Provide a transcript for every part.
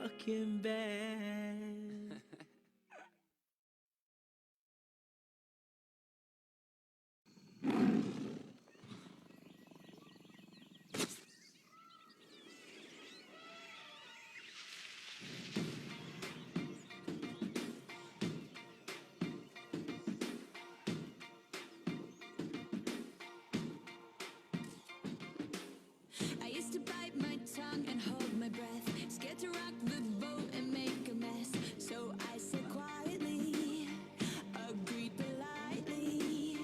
fucking bad. I used to bite my tongue and hold my breath, scared to rock the boat and make a mess. So I said quietly, agreed politely.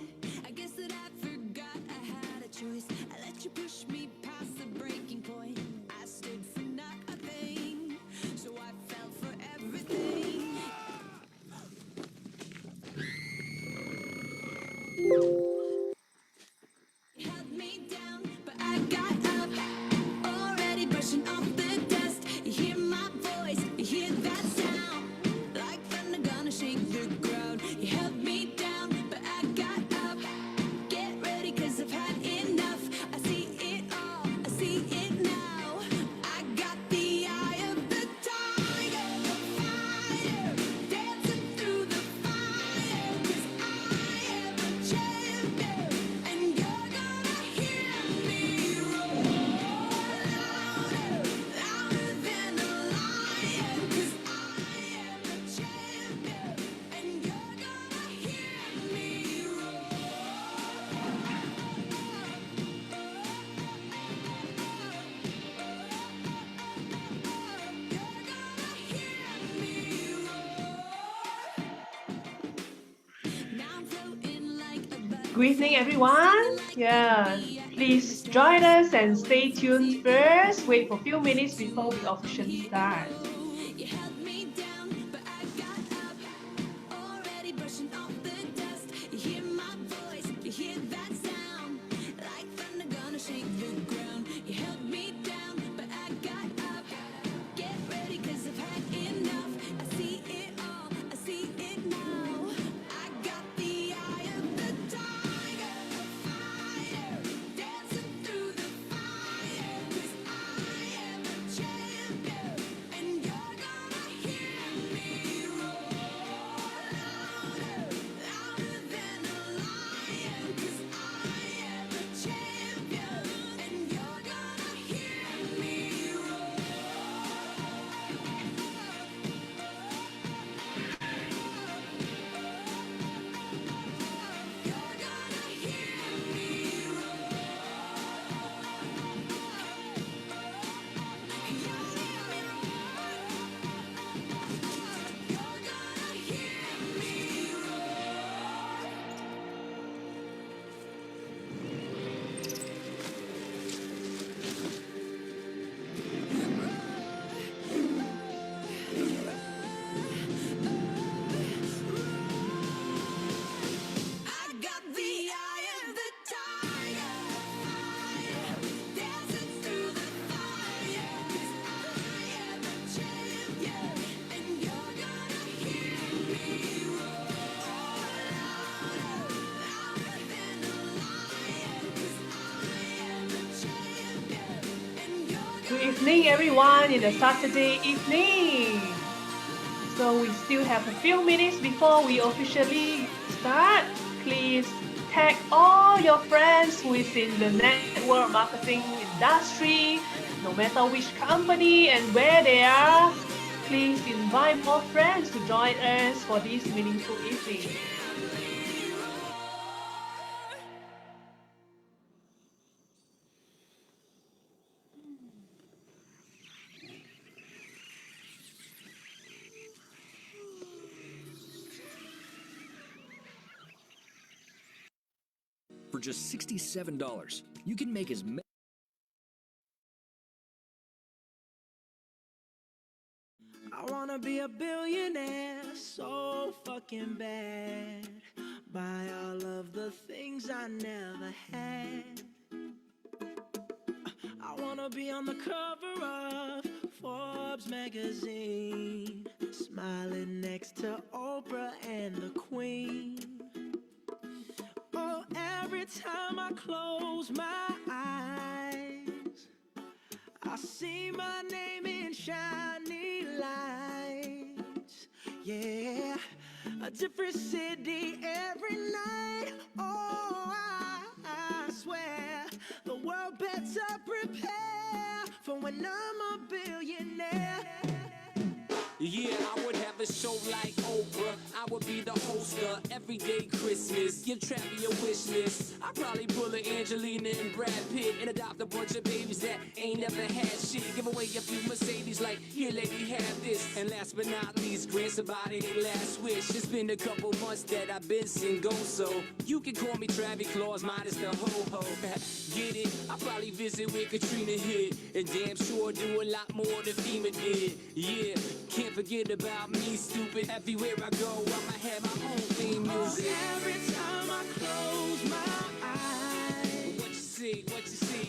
I guess that I forgot I had a choice. I let you push me past the breaking point. I stood for nothing, so I fell for everything. You held me down, but I got up, already brushing off the dust. You hear my voice, you hear that sound, like thunder gonna shake the ground. You held me down, but I got up. Get ready, 'cause I've had enough. I see it all, I see it now. I got the eye of the tiger, fighter, dancing through the fire. 'Cause I am a champion, and you're gonna hear me roar louder, louder than a lion. 'Cause I am a champion, and you're gonna hear me roar. Good evening, everyone. Yeah, please join us and stay tuned first. Wait for a few minutes before we officially start. You held me down, but I got up, already brushing off the dust. You hear my voice, you hear that sound, like thunder gonna shake the ground. You held me down, but I got up. Get ready, 'cause I've had enough. I see it all, I see it now. I got the eye of the tiger, fighter, dancing through the fire. 'Cause I am a champion, and you're gonna hear me roar louder, louder than a lion. 'Cause I am a champion, and you're gonna hear me roar. You're gonna hear me roar. You're gonna hear me roar. I got the eye of the tiger, fighter, dancing through the fire. 'Cause I am a champion, and you're gonna hear me roar louder, louder than a lion. 'Cause I am a champion, and you're Good gonna evening, everyone, in the Saturday evening. So we still have a few minutes before we officially start. Please tag all your friends who is in the network marketing industry, no matter which company and where they are. Please invite more friends to join us for this meaningful evening. For just $67, you can make as many. I wanna be a billionaire so fucking bad. Buy all of the things I never had. I wanna be on the cover of Forbes magazine, smiling next to Oprah and the Queen. Oh, every time I close my eyes, I see my name in shiny yeah. A different city every night. Oh, I swear the world better prepare for when I'm a billionaire. Yeah, I would have a show like Oprah. I would be the host of Everyday Christmas. Give Travi a wish list. I'd probably pull a Angelina and Brad Pitt and adopt a bunch of babies that ain't never had shit. Give away a few Mercedes like, here lady, have this. And last but not least, grant somebody their last wish. It's been a couple months that I've been single, so you can call me Travi Claus minus the ho-ho. Get it? I'll probably visit where Katrina hit. And damn sure do a lot more than FEMA did. Yeah, can't forget about me, stupid. Everywhere I go, I'ma have my own theme music. Every time I close my eyes, What you see,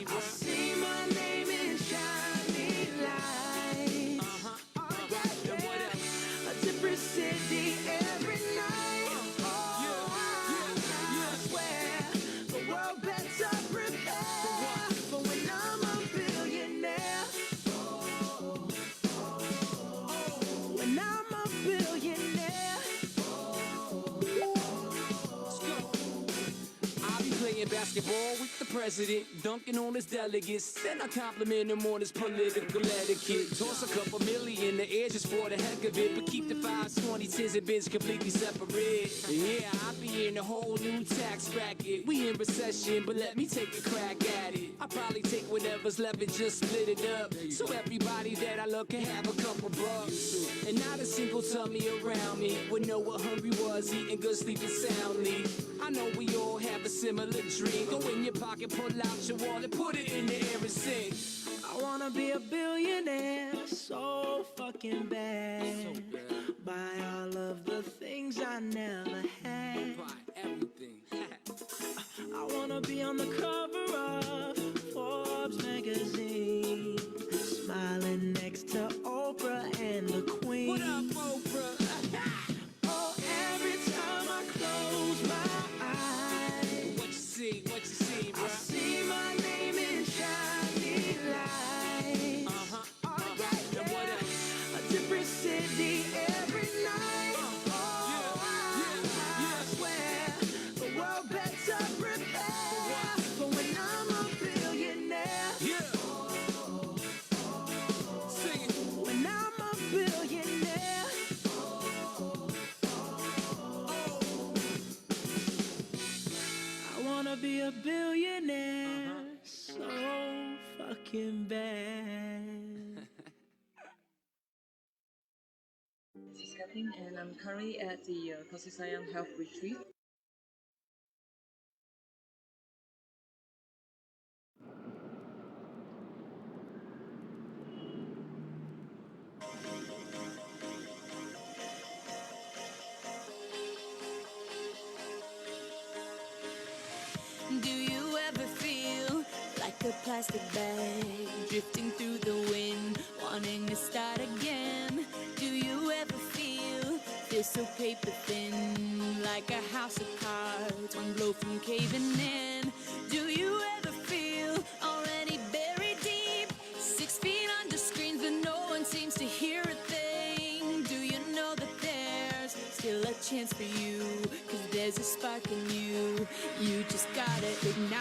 bro? I see my name in shining lights. Oh, yeah, And what yeah. else? A different city every night. Oh, I swear the world better prepare for when I'm a billionaire. When I'm a billionaire. I'll be playing basketball with the president, dunking on his delegates. Then I compliment him on his political etiquette. Toss a couple million in the air just for the heck of it, but keep the 5s, 20s, 10s, and bins completely separate. Yeah, I'll be in a whole new tax bracket. We in recession, but let me take a crack at it. I'll probably take whatever's left and just split it up, so everybody that I love can have a couple bucks. And not a single tummy around me would know what hungry was, eating good, sleeping soundly. I know we all have a similar dream. Go in your pocket, pull out your wallet, put it in the air and sing. I wanna be a billionaire so fucking bad. Buy all of the things I never had. Buy everything. I wanna be on the cover of Forbes magazine, smiling next to Oprah and the Queen. What up, Oprah? Oh, every time I close my eyes, What you see, bro? I see my name in shining lights. Oh, yeah, And what yeah. else? A different city every night. Oh, I swear the world better prepare for when I'm a billionaire. Yeah. Sing it. When I'm a billionaire. I wanna be a billionaire so fucking bad. This is Kathleen, and I'm currently at the Kasisayang Health Retreat. Do you ever feel like a plastic bag drifting through the wind, wanting to start again? Do you ever feel so paper thin, like a house of cards, one blow from caving in? Do you ever feel already buried deep, 6 feet under screens, but no one seems to hear a thing? Do you know that there's still a chance for you, 'cause there's a spark in you? You just gotta ignite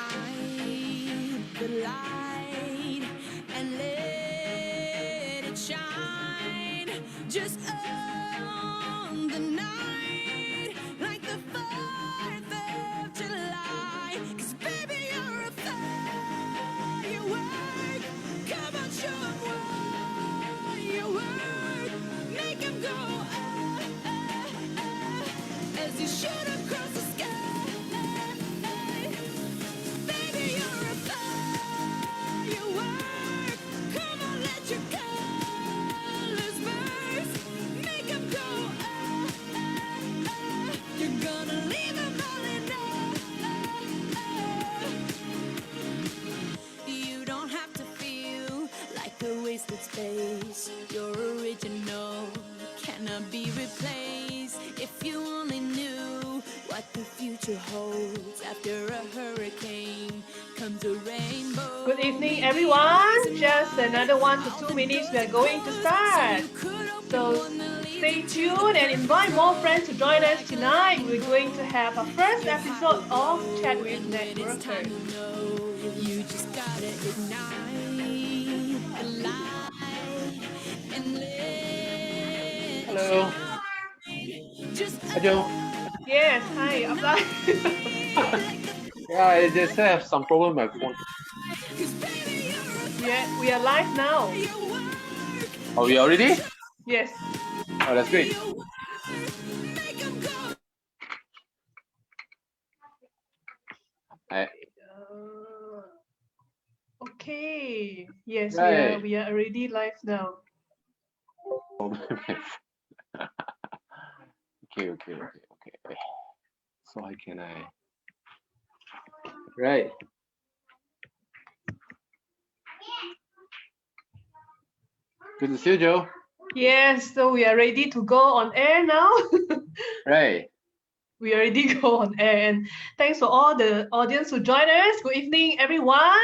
the light and let it shine. Just own the night like the 4th of July. 'Cause baby, you're a firework. Come on, show 'em what you work. Make 'em go as you shoot across the sky. Baby, you're a firework. Come on, let your colors burst. Make 'em go You're gonna leave 'em all in You don't have to feel like a wasted space. You're original, cannot be replaced. If you only knew what the future holds. After a hurricane comes a rainbow. Good evening, everyone. Just another 1 to 2 minutes. We are going to start. So stay stay tuned and invite more friends to join us tonight. We're going to have our first episode of Chat with Networkers. You just gotta ignite the light and let Hello. just Hi, Joe. Yes, hi, Abdul. Yeah, I just have some problem with my phone. We are live now. Are we already? Yes. Oh, that's great. I, Okay. Yes, right. we are already live now. Okay. So how can I? Right. Good to see you, Joe. Yes, so we are ready to go on air now. Right. We already go on air, and thanks for all the audience who joined us. Good evening, everyone.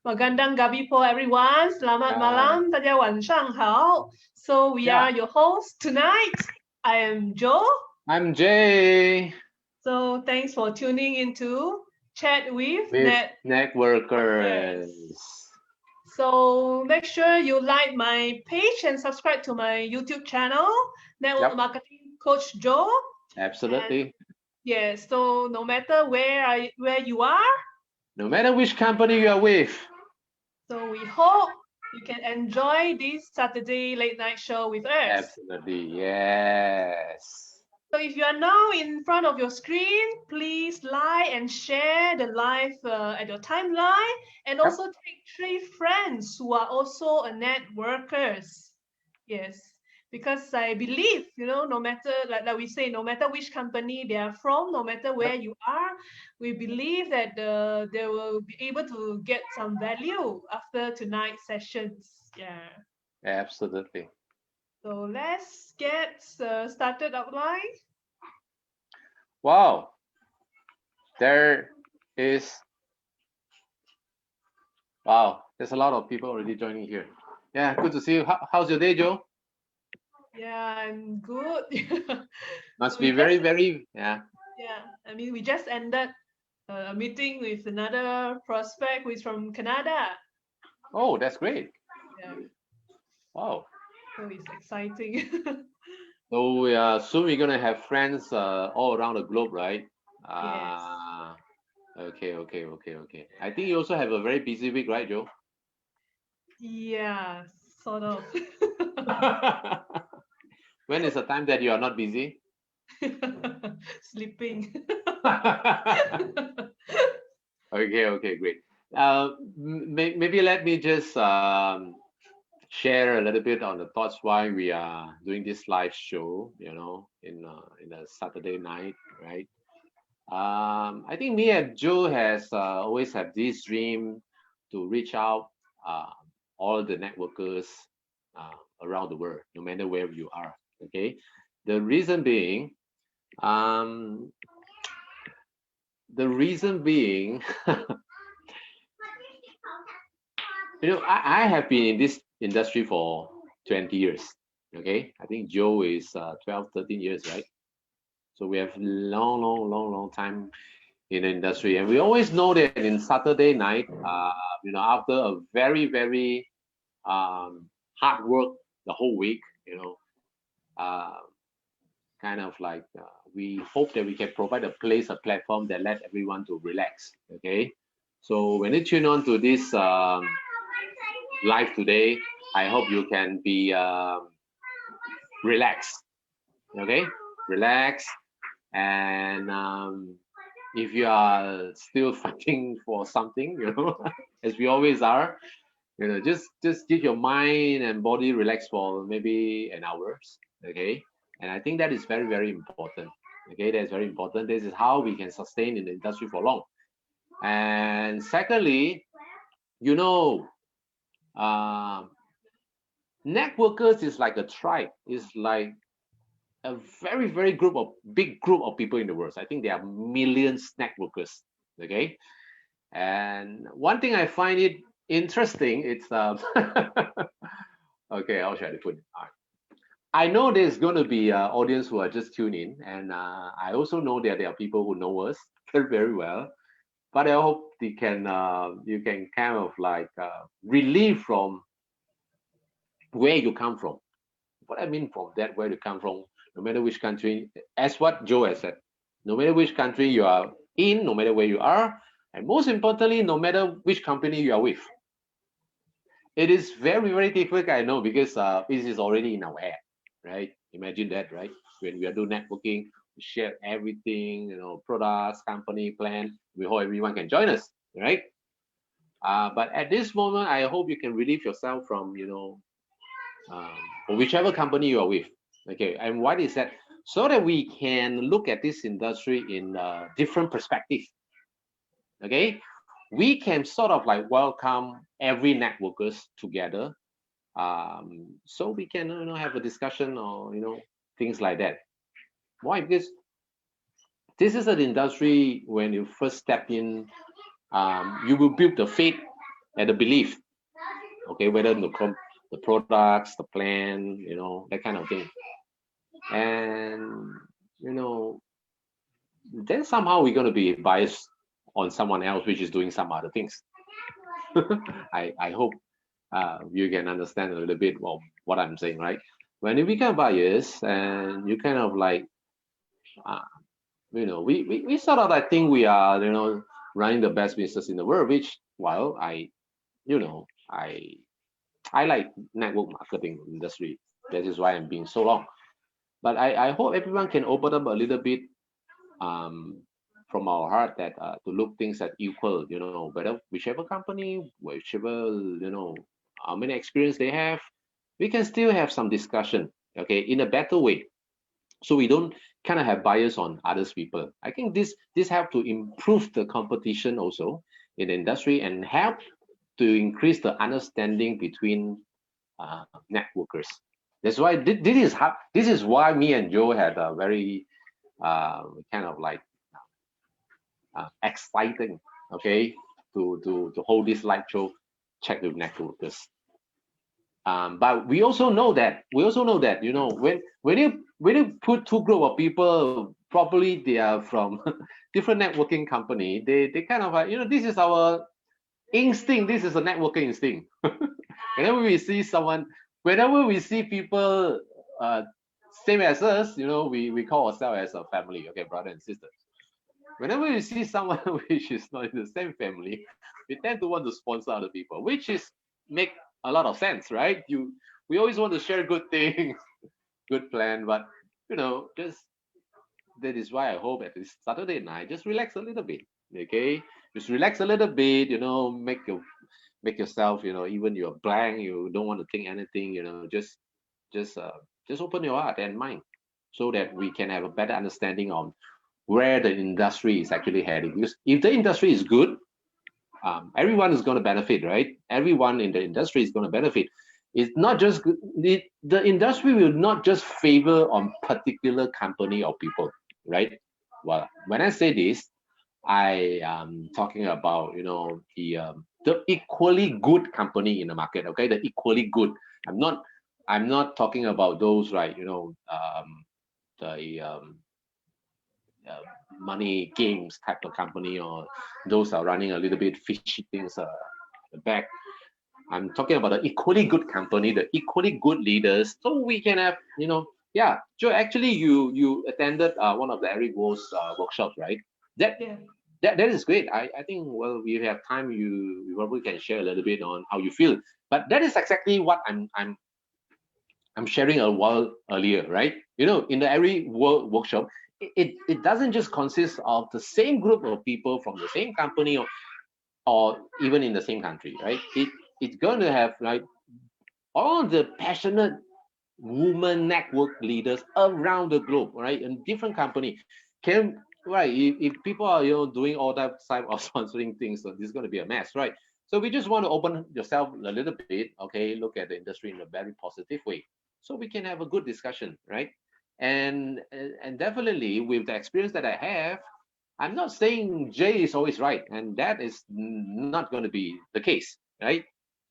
Magandang gabi po, everyone. Selamat malam, 大家晚上好. So we Yeah. are your hosts tonight. I am Joe. I'm Jay So thanks for tuning into Chat with with Networkers. So make sure you like my page and subscribe to my YouTube channel, Network Yep. Marketing Coach Joe. Absolutely. Yes, so no matter where you are, No matter which company you are with. so we hope you can enjoy this Saturday late night show with us. Absolutely. Yes. So if you are now in front of your screen, please like and share the live at your timeline, and also take 3 friends who are also a networkers. Yes, because I believe, no matter, like we say, no matter which company they are from, no matter where you are, we believe that they will be able to get some value after tonight's sessions. Yeah. Absolutely. So let's get started outline. Wow. There is, wow, there's a lot of people already joining here. Yeah, good to see you. How's your day, Joe? Yeah, I'm good. Must So be we very, just, very, yeah. yeah, I mean, we just ended a meeting with another prospect who is from Canada. Oh, that's great. Yeah, Wow. so it's exciting. So soon we're gonna have friends all around the globe, right? Yes. Okay. I think you also have a very busy week, right, Joe? Yeah, sort of. When is the time that you are not busy? Sleeping. Okay, great. Maybe let me just share a little bit on the thoughts why we are doing this live show, in a Saturday night, right? I think me and Joe has always have this dream to reach out all the networkers around the world, no matter where you are. Okay, the reason being, um, the reason being, I have been in this industry for 20 years. Okay, I think Joe is 12, 13 years, right? So we have long time in the industry, and we always know that in Saturday night, after a very hard work the whole week, uh, kind of like we hope that we can provide a place, a platform that let everyone to relax. Okay, so when you tune on to this live today, I hope you can be relaxed. Okay, relax, and if you are still fighting for something, as we always are, just give your mind and body relax for maybe an hour. Okay, and I think that is very important. Okay, that's very important. This is how we can sustain in the industry for long. And secondly, uh, networkers is like a tribe. It's like a very big group of people in the world. I think there are millions networkers. Okay, and one thing I find it interesting, it's okay, how should I put it? I know there's going to be audience who are just tuning in, and I also know that there are people who know us very, very well. But I hope you can kind of like relieve from where you come from. What I mean from that, where you come from, no matter which country, as what Joe has said, no matter which country you are in, no matter where you are, and most importantly, no matter which company you are with. It is very, very difficult, I know, because this is already in our head, right? Imagine that, right? When we are doing networking, we share everything, products, company, plan. We hope everyone can join us, right? But at this moment, I hope you can relieve yourself from, or whichever company you are with. Okay, and what is that? So that we can look at this industry in different perspective. Okay, we can sort of like welcome every networkers together, so we can have a discussion or things like that. Why? Because this is an industry when you first step in, you will build the faith and the belief. Okay, whether the products, the plan, that kind of thing, and then somehow we're going to be biased on someone else which is doing some other things. I hope you can understand a little bit of what I'm saying, right? When you become biased and you kind of like, uh, we sort of like think we are, running the best business in the world, which, well, you know, I, I like network marketing industry. That is why I'm being so long. But I hope everyone can open up a little bit, from our heart, that to look things at equal, whether whichever company, whichever, how many experience they have, we can still have some discussion, okay, in a better way. So we don't kind of have bias on others people. I think this help to improve the competition also in the industry and help to increase the understanding between networkers. That's why this is why me and Joe had a very kind of like exciting, okay, to hold this live show, check with networkers. But we also know that when you put two group of people, probably they are from different networking company. They kind of like, this is our instinct. This is a networking instinct. whenever we see someone, whenever we see people same as us, we call ourselves as a family, okay, brother and sister. Whenever we see someone which is not in the same family, we tend to want to sponsor other people, which is make a lot of sense, right? We always want to share good things, good plan, but just that is why I hope at this Saturday night, just relax a little bit, okay? Just relax a little bit, make yourself, even you're blank, you don't want to think anything, just uh, just open your heart and mind, so that we can have a better understanding on where the industry is actually heading. Because if the industry is good, everyone is going to benefit, right? Everyone in the industry is going to benefit. It's not just the industry will not just favor on particular company or people, right? Well, when I say this, I am talking about the equally good company in the market. Okay, the equally good. I'm not talking about those, right? The uh, money games type of company, or those are running a little bit fishy things back. I'm talking about the equally good company, the equally good leaders, so we can have, yeah. Joe, actually, you attended one of the Eric Wo's workshops, right? That Yeah. that is great. I think, well, we have time. You probably can share a little bit on how you feel. But that is exactly what I'm sharing a while earlier, right? In the every workshop, it doesn't just consist of the same group of people from the same company, or even in the same country, right? It's going to have like all the passionate women network leaders around the globe, right? In different company, can right? If people are doing all that type of sponsoring things, so this is going to be a mess, right? So we just want to open yourself a little bit, okay? Look at the industry in a very positive way, so we can have a good discussion, right? And definitely with the experience that I have, I'm not saying Jay is always right, and that is not going to be the case, right?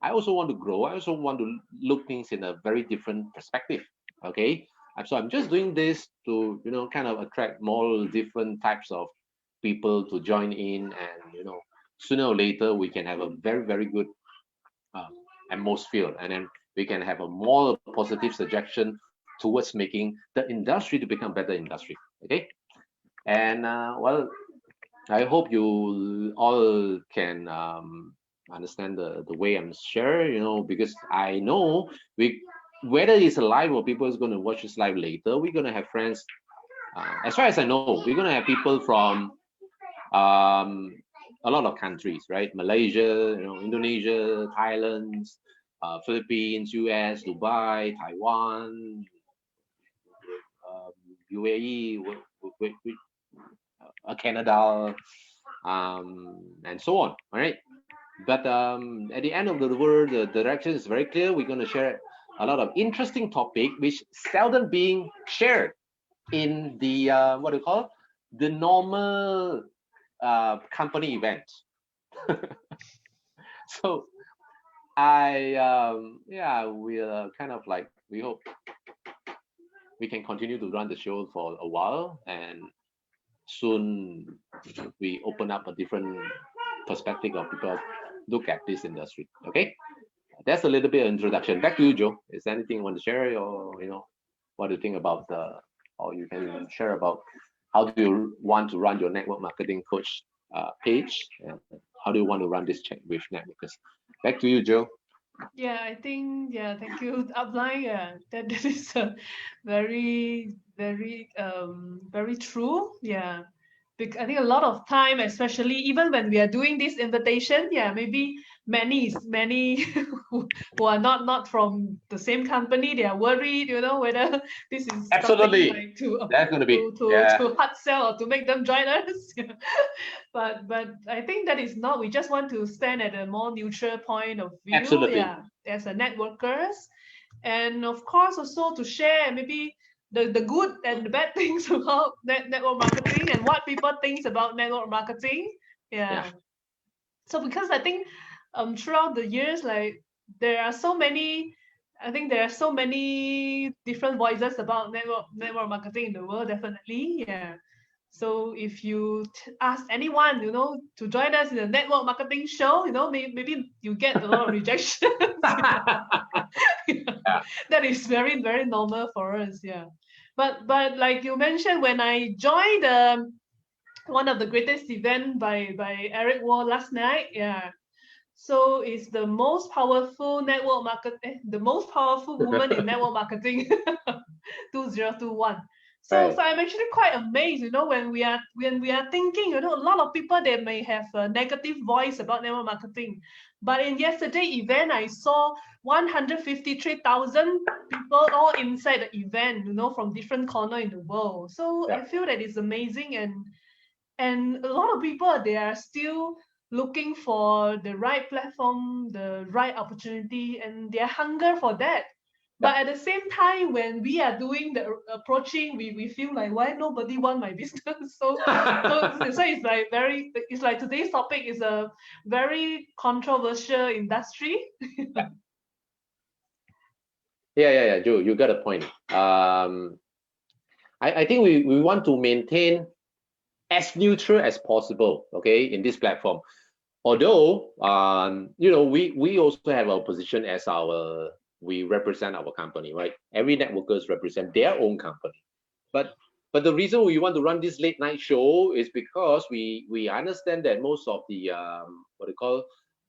I also want to grow. I also want to look things in a very different perspective. Okay, so I'm just doing this to kind of attract more different types of people to join in, and sooner or later we can have a very very good uh, atmosphere, and then we can have a more positive suggestion towards making the industry to become better industry. Okay, and well, I hope you all can understand the way I'm share, because I know we, whether it's live or people is going to watch this live later, we're going to have friends. As far as I know, we're going to have people from um, a lot of countries, right? Malaysia, Indonesia, Thailand, Philippines, US, Dubai, Taiwan, um, UAE, Canada, and so on. All right. But at the end of the word, the direction is very clear. We're going to share a lot of interesting topic which seldom being shared in the what do you call the normal company events. So yeah, we're kind of like, we hope we can continue to run the show for a while, and soon we open up a different perspective of people look at this industry. Okay, that's a little bit of introduction. Back to you, Joe. Is there anything you want to share, or what do you think about the, or you can share about how do you want to run your network marketing coach page, and how do you want to run this check with networkers? Back to you, Joe. Yeah, I think, yeah, thank you, Upline. Yeah, that is very true. Yeah. I think a lot of time, especially even when we are doing this invitation, yeah, maybe many who are not from the same company, they are worried, whether this is something Absolutely, like to that's going to be, yeah, to hard sell or to make them join us. But I think that is not. We just want to stand at a more neutral point of view. absolutely. Yeah, as a networkers, and of course also to share maybe the good and the bad things about network marketing and what people thinks about network marketing. Yeah, Yeah. So because I think throughout the years, like there are so many, I think there are so many different voices about network marketing in the world, definitely. Yeah. So if you ask anyone, to join us in a network marketing show, maybe you get a lot of rejections. yeah, That is very very normal for us. Yeah. But like you mentioned, when I joined one of the greatest event by Eric Wall last night. Yeah. So it's the most powerful the most powerful woman in network marketing 2021. So right. I'm actually quite amazed, when we are thinking, a lot of people they may have a negative voice about network marketing. But in yesterday event, I saw 153,000 people all inside the event, from different corner in the world. So Yeah, I feel that it's amazing, and a lot of people they are still looking for the right platform, the right opportunity, and their hunger for that. yeah. But at the same time, when we are doing the approaching, we feel like, why nobody want my business? So it's like it's like today's topic is a very controversial industry. Yeah, Joe, you got a point. I think we want to maintain as neutral as possible, okay, in this platform. Although, we also have our position as we represent our company, right? Every networkers represent their own company. But the reason we want to run this late night show is because we understand that most of the what they call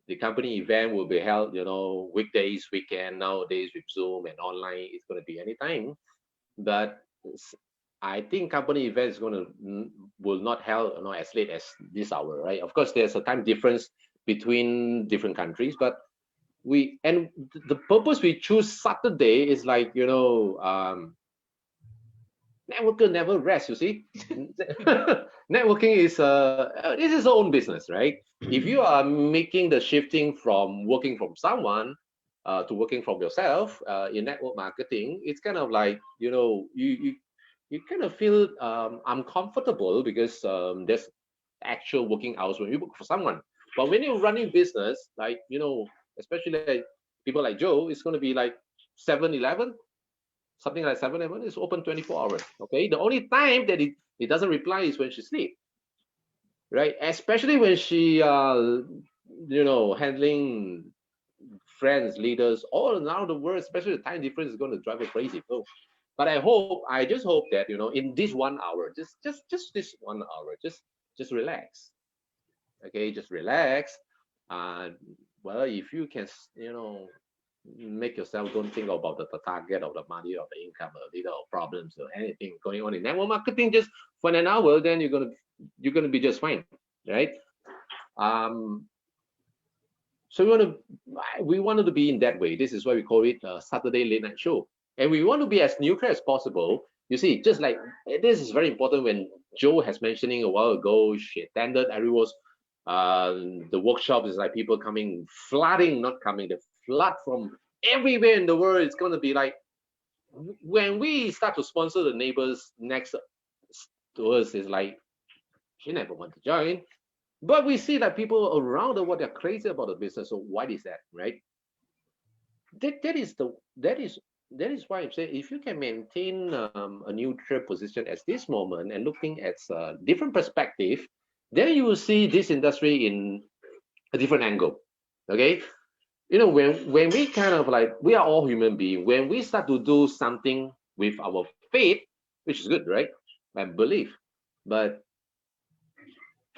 the company event will be held, weekdays, weekend, nowadays with Zoom and online. It's going to be anytime. But I think company event is going to will not held, as late as this hour, right? Of course, there's a time difference between different countries, but the purpose we choose Saturday is like, networker never rest. You see, networking is this is our own business, right? If you are making the shifting from working from someone to working from yourself in network marketing, it's kind of like, you kind of feel uncomfortable because there's actual working hours when you work for someone. But when you're running business, like, especially like people like Joe, it's going to be like 7-11. something like 7-Eleven is open 24 hours. Okay, the only time that it doesn't reply is when she sleeps, right? Especially when she handling friends, leaders all around the world, especially the time difference is going to drive her crazy. So, but I just hope that in this 1 hour, just this 1 hour, just relax. Okay, just relax. Uh, well, if you can, make yourself don't think about the target or the money or the income or leader or problems or anything going on in network marketing just for an hour, then you're gonna be just fine, right? Um, so we wanted to be in that way. This is why we call it a Saturday late night show, and we want to be as neutral as possible. You see, just like this is very important. When Joe has mentioning a while ago, she attended everyone's the workshop is like people coming flooding, not coming, the flood from everywhere in the world. It's going to be like when we start to sponsor the neighbors next to us, is like she never want to join, but we see that people around the world, they're crazy about the business. So what is that, right? That is why I'm saying if you can maintain a neutral position at this moment and looking at a different perspective, then you will see this industry in a different angle. Okay, when we kind of like, we are all human beings, when we start to do something with our faith, which is good, right, and belief, but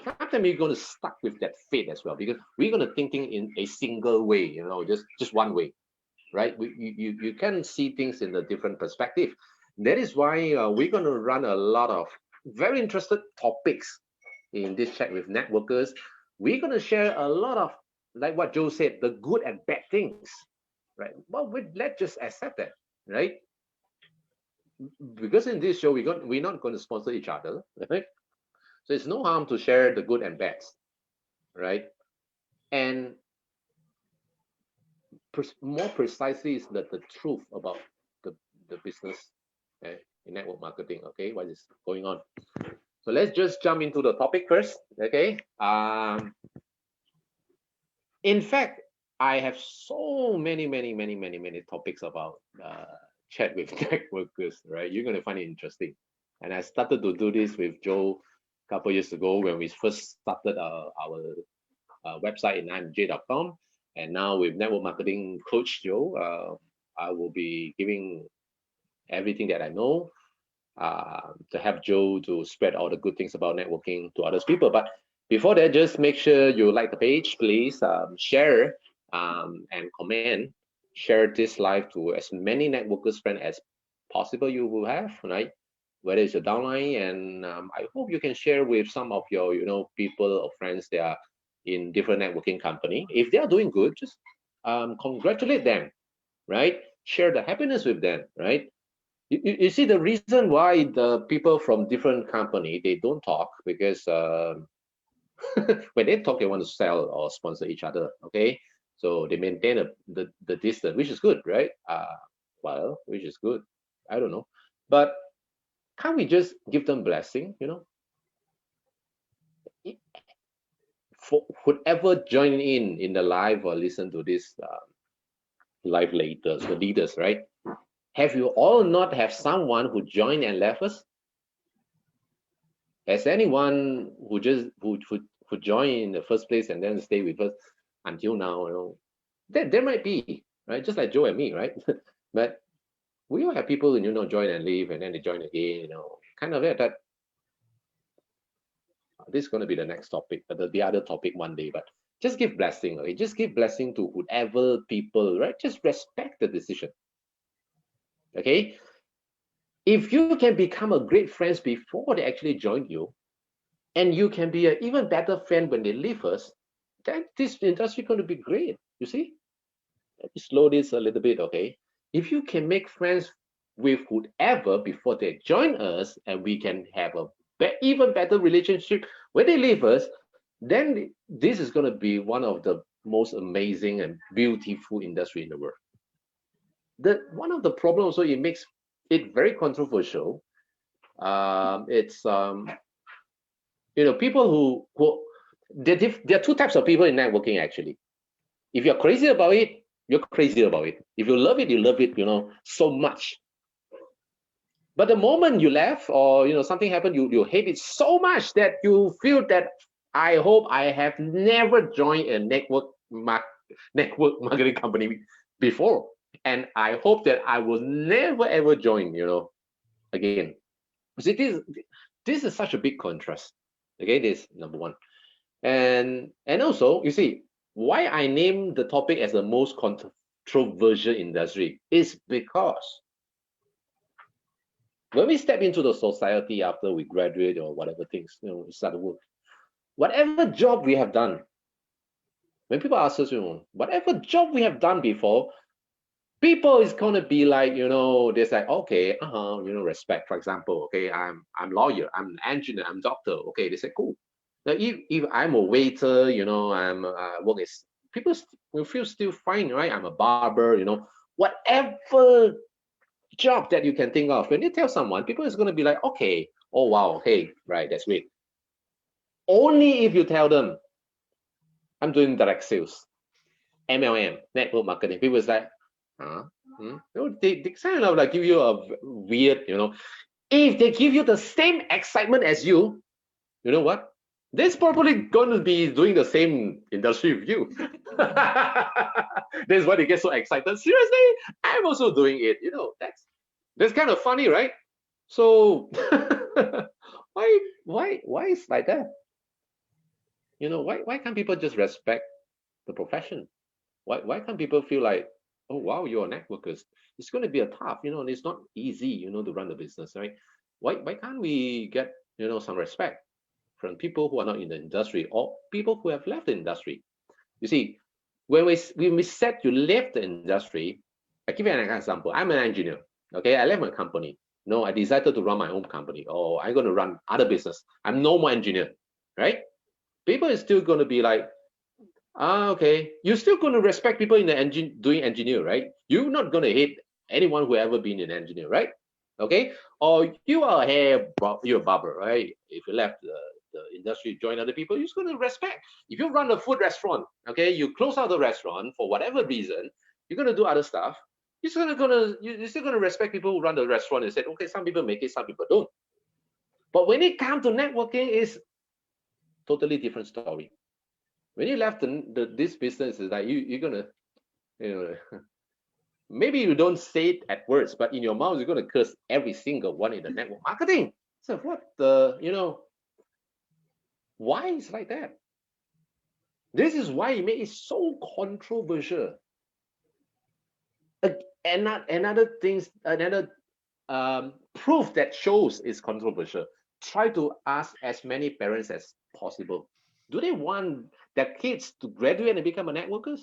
sometimes we're going to stuck with that faith as well, because we're going to thinking in a single way, just one way, right? You can see things in a different perspective. That is why we're going to run a lot of very interested topics in this chat with networkers. We're going to share a lot of, like what Joe said, the good and bad things, right? Well, let's just accept that, right? Because in this show, we're not going to sponsor each other, right? So it's no harm to share the good and bads, right? And more precisely is the truth about the business, in network marketing. Okay, what is going on? So let's just jump into the topic first. Okay. In fact, I have so many topics about chat with networkers, right? You're gonna find it interesting. And I started to do this with Joe a couple years ago when we first started our website in imj.com. And now with network marketing coach Joe, I will be giving everything that I know to help Joe to spread all the good things about networking to others people. But before that, just make sure you like the page, please. Share and comment. Share this live to as many networkers friends as possible you will have, right? Whether it's your downline, and I hope you can share with some of your people or friends that are in different networking company. If they are doing good, just congratulate them, right? Share the happiness with them, right? You see the reason why the people from different company, they don't talk, because when they talk, they want to sell or sponsor each other. Okay, so they maintain the distance, which is good, right? Well, which is good. I don't know, but can't we just give them blessing? For whoever join in the live or listen to this live later, the leaders, right? Have you all not have someone who joined and left us? Has anyone who joined in the first place and then stay with us until now? There might be, right? Just like Joe and me, right? But we all have people who join and leave, and then they join again. Kind of that. This is going to be the next topic, the other topic one day. But just give blessing, okay? Just give blessing to whoever people, right? Just respect the decision, okay? If you can become a great friends before they actually join you, and you can be an even better friend when they leave us, then this industry is going to be great. You see? Let me slow this a little bit, okay? If you can make friends with whoever before they join us, and we can have a even better relationship when they leave us, then this is going to be one of the most amazing and beautiful industry in the world. One of the problems, so it makes it very controversial. It's people who there are two types of people in networking actually. If you're crazy about it, you're crazy about it. If you love it, you love it, so much. But the moment you left, or something happened, you hate it so much that you feel that I hope I have never joined a network marketing company before, and I hope that I will never ever join, again. See, this is such a big contrast. Okay, this number one, and also you see why I named the topic as the most controversial industry is because when we step into the society after we graduate or whatever things, we start to work, whatever job we have done, when people ask us, whatever job we have done before, people is gonna be like, they say, okay, respect. For example, okay, I'm lawyer, I'm an engineer, I'm doctor. Okay, they say, cool. Now, if I'm a waiter, I'm work is people will feel still fine, right? I'm a barber, whatever job that you can think of. When you tell someone, people is gonna be like, okay, oh wow, okay, right, that's great. Only if you tell them, I'm doing direct sales, MLM, network marketing. People is like, huh? They kind of like give you a weird, If they give you the same excitement as you know what? They're probably going to be doing the same industry with you. That's why they get so excited. Seriously, I'm also doing it. That's kind of funny, right? So why is like that? Why can't people just respect the profession? Why can't people feel like, oh wow, you're networkers? It's going to be a tough, and it's not easy, to run the business, right? Why can't we get some respect from people who are not in the industry or people who have left the industry? You see, when we said you left the industry, I give you an example. I'm an engineer. Okay, I left my company. No, I decided to run my own company, or I'm going to run other business. I'm no more engineer, right? People is still going to be like, okay, you're still going to respect people in the engine doing engineer, right? You're not going to hate anyone who ever been an engineer, right? Okay, or you are a you're a barber, right? If you left the industry, join other people, you're just going to respect. If you run a food restaurant, okay, you close out the restaurant for whatever reason, you're going to do other stuff. You're still going to respect people who run the restaurant and say, okay, some people make it, some people don't. But when it comes to networking, it's totally different story. When you left this business, is like you're gonna, maybe you don't say it at words, but in your mouth you're gonna curse every single one in the network marketing. So what why is like that? This is why it made it so controversial. Another things, another proof that shows is controversial. Try to ask as many parents as possible. Do they want their kids to graduate and become a networkers?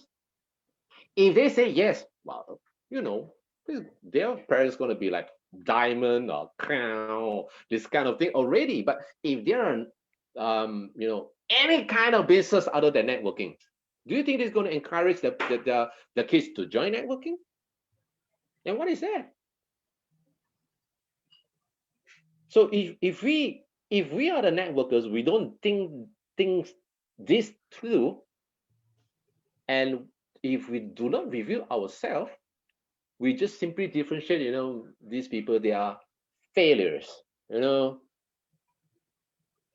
If they say yes, well, their parents going to be like diamond or crown, this kind of thing already. But if they're, any kind of business other than networking, do you think it's going to encourage the kids to join networking? And what is that? So if we are the networkers, we don't think things this through, and if we do not review ourselves, we just simply differentiate, these people, they are failures,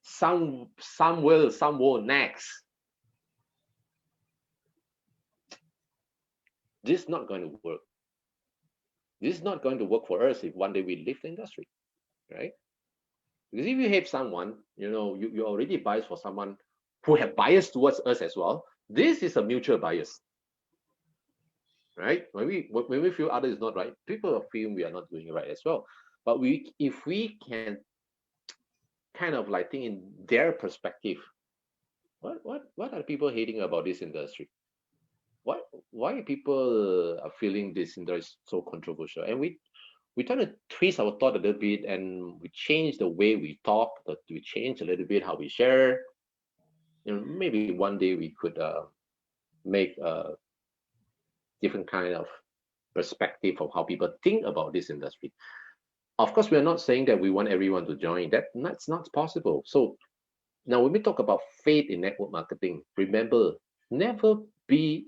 some will, some won't. Next. This is not going to work. This is not going to work for us if one day we leave the industry, right? Because if you hate someone, you're already biased for someone who have bias towards us as well. This is a mutual bias, right? When we feel others is not right, people feel we are not doing it right as well. But if we can kind of like think in their perspective, what are people hating about this industry? Why people are feeling this industry is so controversial? And we try to twist our thought a little bit, and we change the way we talk, that we change a little bit how we share. Maybe one day we could make a different kind of perspective of how people think about this industry. Of course, we are not saying that we want everyone to join. That's not possible. So now when we talk about faith in network marketing, remember, never be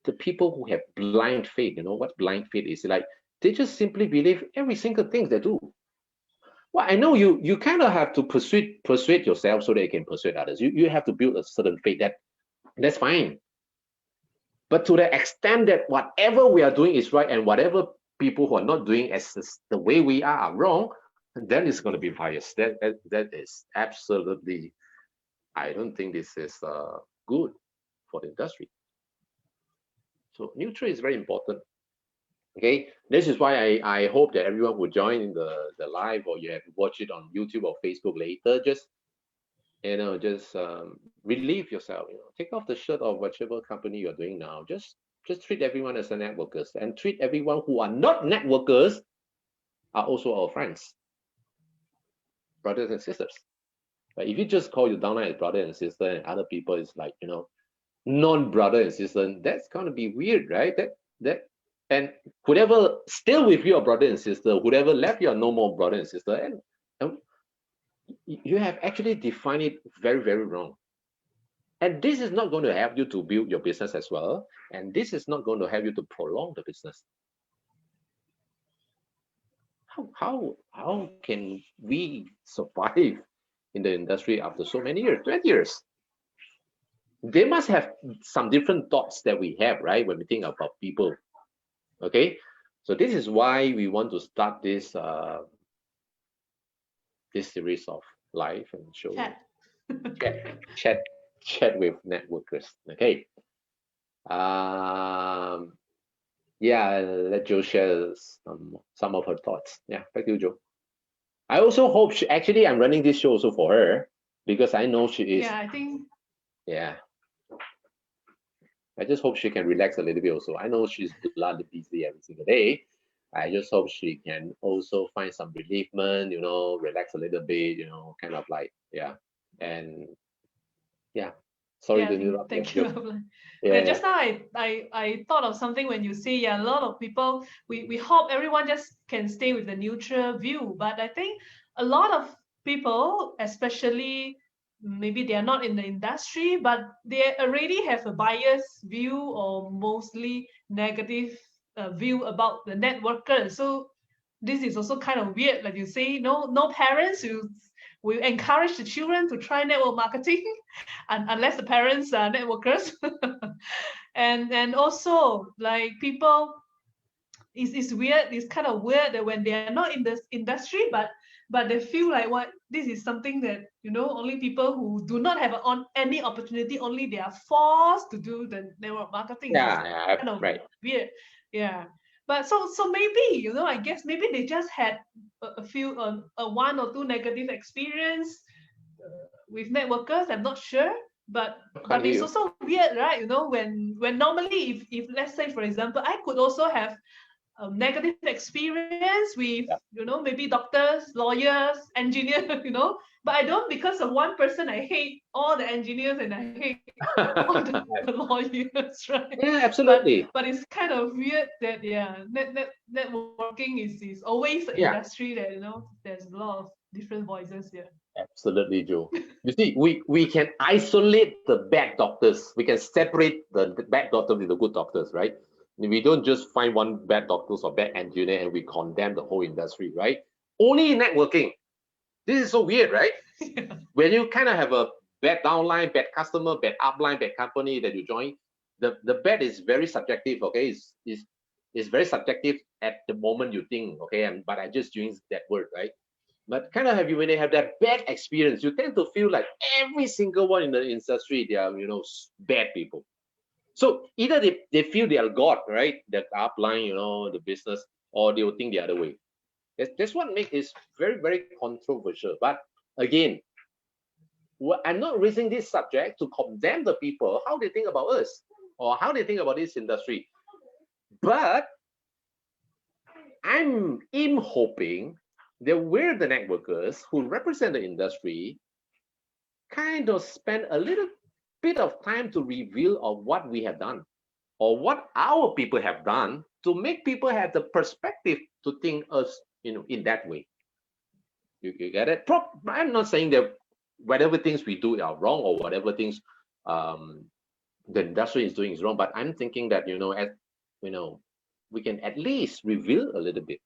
the people who have blind faith. You know what blind faith is? Like They just simply believe every single thing they do. Well, I know you kind of have to persuade yourself so that you can persuade others. You have to build a certain faith that's fine. But to the extent that whatever we are doing is right and whatever people who are not doing as the way we are wrong, then it's going to be biased. That is absolutely. I don't think this is good for the industry. So neutral is very important. Okay, this is why I hope that everyone will join in the live, or you have to watch it on YouTube or Facebook later. Just just relieve yourself. Take off the shirt of whichever company you're doing now. Just treat everyone as a networkers, and treat everyone who are not networkers are also our friends, brothers and sisters. But if you just call your downline as brother and sister, and other people is like non-brother and sister, that's gonna be weird, right? That and whoever still with you, brother and sister, whoever left you are no more brother and sister, and you have actually defined it very, very wrong. And this is not going to help you to build your business as well. And this is not going to help you to prolong the business. How can we survive in the industry after so many years, 20 years? They must have some different thoughts that we have, right? When we think about people. Okay. So this is why we want to start this this series of live and show chat with networkers. Okay. Yeah, let Jo share some of her thoughts. Yeah, back to you, Jo. I also hope I'm running this show also for her, because I know she is. Yeah, I think. Yeah. I just hope she can relax a little bit also. I know she's bloody busy every single day. I just hope she can also find some relievement, relax a little bit, kind of like, yeah. And yeah, sorry Yeah, to interrupt. thank Jo. you. Yeah, Just now I thought of something when you say, yeah, a lot of people, we hope everyone just can stay with the neutral view. But I think a lot of people, especially maybe they are not in the industry, but they already have a biased view or mostly negative view about the networkers. So this is also kind of weird, like you say, no parents who will encourage the children to try network marketing unless the parents are networkers. And also like people, it's weird, it's kind of weird that when they are not in this industry, but they feel like what this is something that only people who do not have any opportunity, only they are forced to do the network marketing. yeah, Kind of right. weird. Yeah. But so maybe I guess maybe they just had a few one or two negative experience with networkers. I'm not sure, but Can't hear it's you. also weird, right? When normally, if let's say for example, I could also have negative experience with Yeah. maybe doctors, lawyers, engineers, but I don't, because of one person I hate all the engineers and I hate all the lawyers, right? Yeah, but absolutely. but it's kind of weird that networking is always an Yeah, industry that there's a lot of different voices here. absolutely, Joe. You see, we can isolate the bad doctors. We can separate the bad doctors with the good doctors, right? We don't just find one bad doctor or bad engineer and we condemn the whole industry, right? Only in networking. This is so weird, right? Yeah. When you kind of have a bad downline, bad customer, bad upline, bad company that you join, the bad is very subjective, okay? It's very subjective at the moment you think, okay, but I just use that word, right? But kind of when they have that bad experience, you tend to feel like every single one in the industry, they are, bad people. So either they feel they are God, right? That upline, the business, or they will think the other way. That's what makes it very, very controversial. But again, I'm not raising this subject to condemn the people, how they think about us, or how they think about this industry. But I'm hoping that we're the networkers who represent the industry kind of spend a little bit of time to reveal of what we have done or what our people have done to make people have the perspective to think us in that way. You get it? I'm not saying that whatever things we do are wrong or whatever things um, the industry is doing is wrong, but I'm thinking that as you know we can at least reveal a little bit.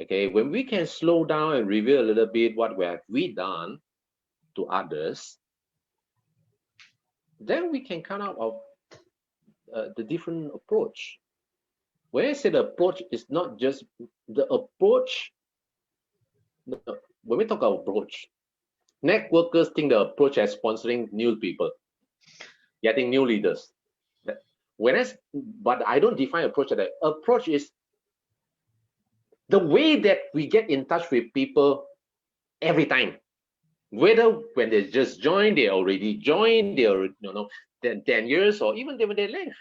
Okay, when we can slow down and reveal a little bit what we have we done to others, then we can come out of the different approach. When I say the approach, is not just the approach. When we talk about approach, networkers think the approach as sponsoring new people, getting new leaders. But I don't define approach as that. Approach is the way that we get in touch with people every time. Whether when they just joined, they already joined, they already, 10 years, or even when they left.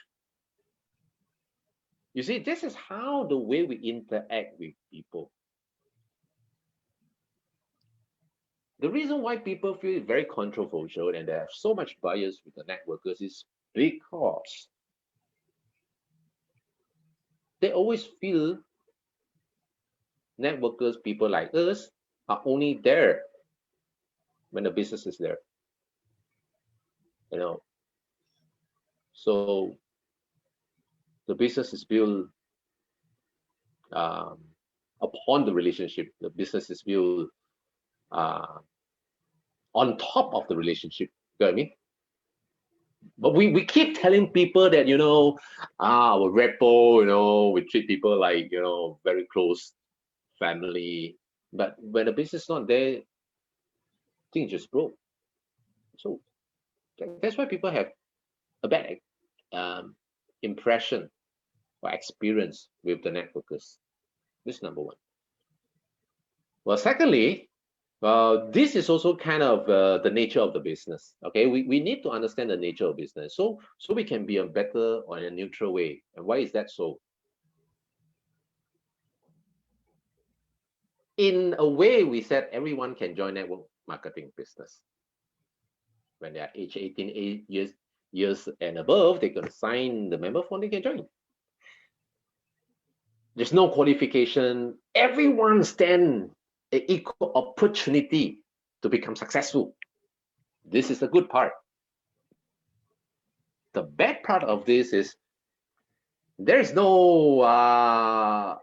You see, this is how the way we interact with people. The reason why people feel very controversial and they have so much bias with the networkers is because they always feel networkers, people like us, are only there when the business is there. So the business is built upon the relationship. The business is built on top of the relationship. You know what I mean? But we keep telling people that, our repo, we treat people like, very close family. But when the business is not there, things just broke. So that's why people have a bad impression or experience with the networkers. This is number one. Well, secondly, this is also kind of the nature of the business. Okay, we need to understand the nature of business so we can be a better or in a neutral way. And why is that so? In a way, we said everyone can join network marketing business. When they are age 18 years and above, they can sign the member form, they can join. There's no qualification. Everyone stand an equal opportunity to become successful. This is the good part. The bad part of this is there's no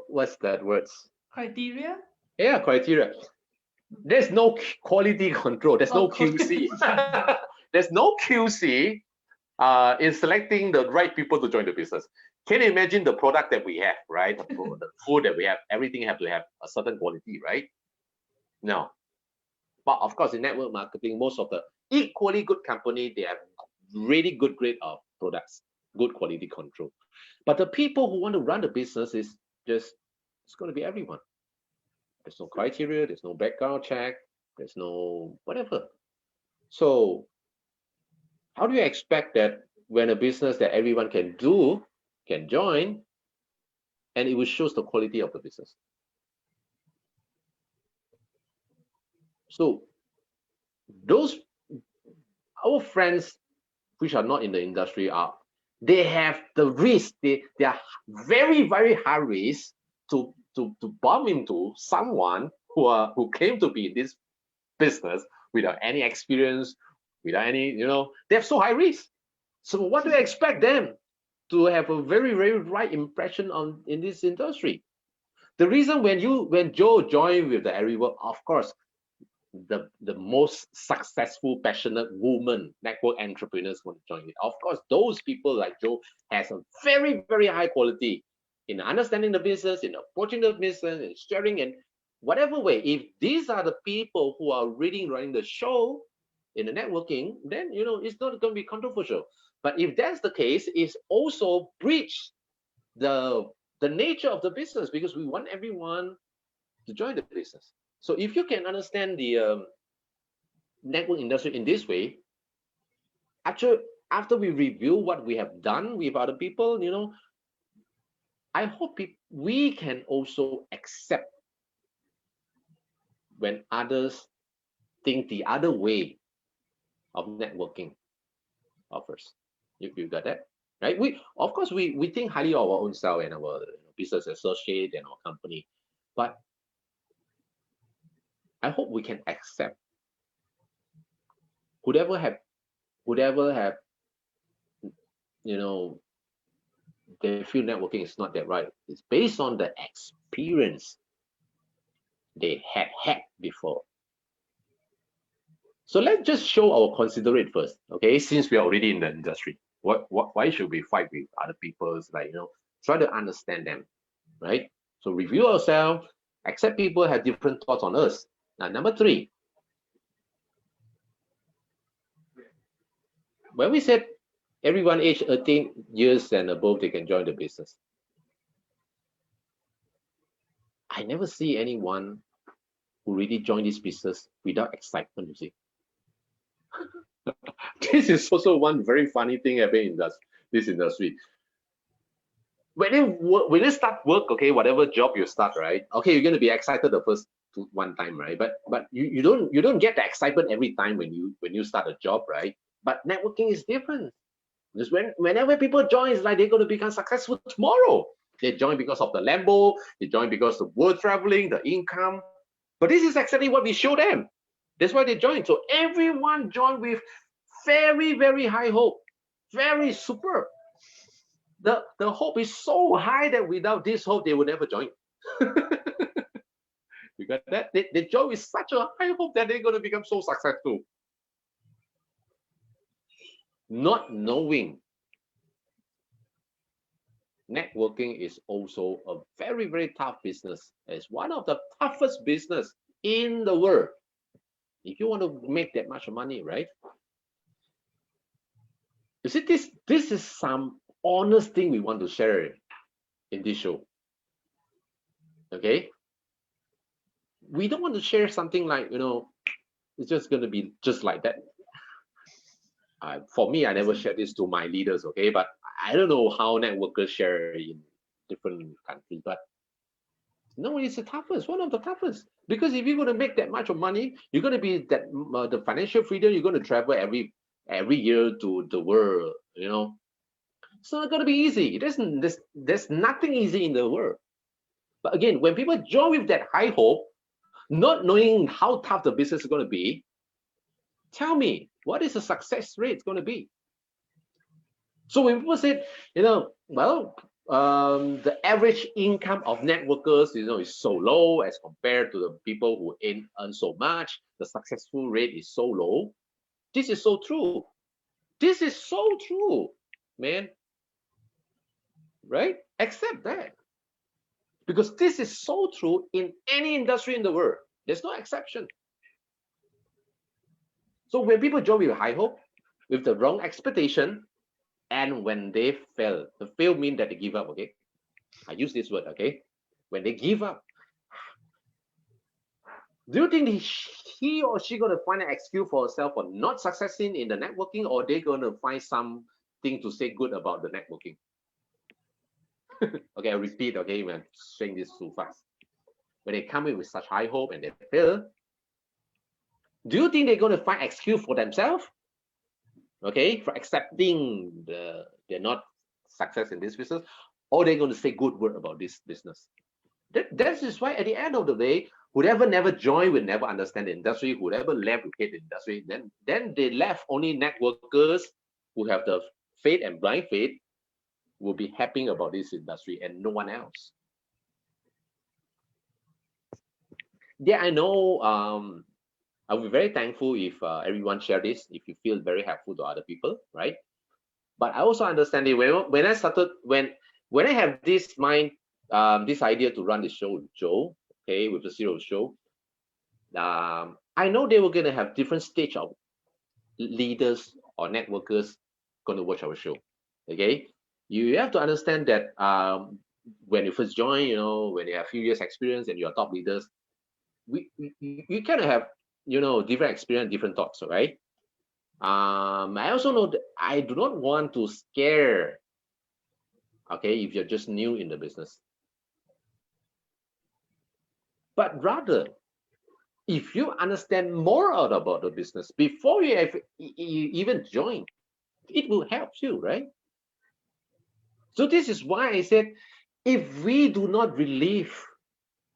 what's that words? Criteria? Yeah, criteria. There's no quality control. There's no QC. There's no QC in selecting the right people to join the business. Can you imagine the product that we have, right? The food that we have, everything have to have a certain quality, right? No. But of course, in network marketing, most of the equally good company, they have really good grade of products, good quality control. But the people who want to run the business it's going to be everyone. There's no criteria, there's no background check, there's no whatever. So how do you expect that when a business that everyone can do, can join, and it will show the quality of the business? So those our friends which are not in the industry they have the risk, they are very, very high risk to bump into someone who claim to be in this business without any experience, without any, they have so high risk. So what do you expect them to have a very, very right impression in this industry? The reason when Joe joined with the Everywhere, of course, the most successful, passionate woman network entrepreneurs want to join it. Of course, those people like Joe has a very, very high quality in understanding the business, in approaching the business, in sharing, and whatever way. If these are the people who are really running the show in the networking, then it's not going to be controversial. But if that's the case, it's also breach the nature of the business, because we want everyone to join the business. So if you can understand the network industry in this way, after we review what we have done with other people, I hope we can also accept when others think the other way of networking offers. You got that? Right? Of course we think highly of our own self and our business associate and our company, but I hope we can accept whoever have they feel networking is not that right. It's based on the experience they had before. So let's just show our considerate first, okay? Since we are already in the industry, why should we fight with other people's, like, try to understand them, right? So review ourselves, accept people have different thoughts on us. Now, number 3, when we said everyone aged 18 years and above, they can join the business, I never see anyone who really join this business without excitement, you see. This is also one very funny thing happening in this industry. When you start work, okay, whatever job you start, right? Okay, you're gonna be excited the first one time, right? But you don't get the excitement every time when you start a job, right? But networking is different. Because whenever people join, it's like they're gonna become successful tomorrow. They join because of the Lambo, they join because of the world traveling, the income. But this is exactly what we show them. That's why they join. So everyone joined with very, very high hope, very superb. The hope is so high that without this hope, they would never join. You got that? They join with such a high hope that they're going to become so successful. Not knowing networking is also a very, very tough business. It's one of the toughest business in the world. If you want to make that much money, right? You see, this is some honest thing we want to share in this show. Okay? We don't want to share something like, it's just going to be just like that. For me, I never share this to my leaders, okay? But I don't know how networkers share in different countries, but no, it's the toughest, one of the toughest. Because if you're going to make that much of money, you're going to be that the financial freedom, you're going to travel every year to the world, It's not going to be easy. There's nothing easy in the world. But again, when people join with that high hope, not knowing how tough the business is going to be, tell me, what is the success rate going to be? So when people said, the average income of networkers, is so low as compared to the people who earn so much, the successful rate is so low. This is so true. This is so true, man. Right? Accept that. Because this is so true in any industry in the world. There's no exception. So when people join with high hope, with the wrong expectation, and when they fail, the fail means that they give up, okay? I use this word, okay? When they give up, do you think he or she going to find an excuse for herself for not succeeding in the networking, or they going to find something to say good about the networking? Okay, I repeat, okay, I'm saying this too fast. When they come in with such high hope and they fail, do you think they're going to find excuse for themselves? Okay, for accepting they're not success in this business, or they're going to say good word about this business? That is why at the end of the day, whoever never joined will never understand the industry. Whoever left will hate the industry. Then they left only networkers who have the faith and blind faith will be happy about this industry and no one else. Yeah, I know. I'll be very thankful if everyone share this, if you feel very helpful to other people, right? But I also understand it when I started, when I have this mind, this idea to run the show with Joe, okay, with the Zero Show, I know they were gonna have different stage of leaders or networkers gonna watch our show. Okay, you have to understand that when you first join, when you have a few years experience and you're top leaders, we kind of have different experience, different thoughts, right? I also know that I do not want to scare, okay, if you're just new in the business, but rather, if you understand more about the business before you even join, it will help you, right? So this is why I said, if we do not relieve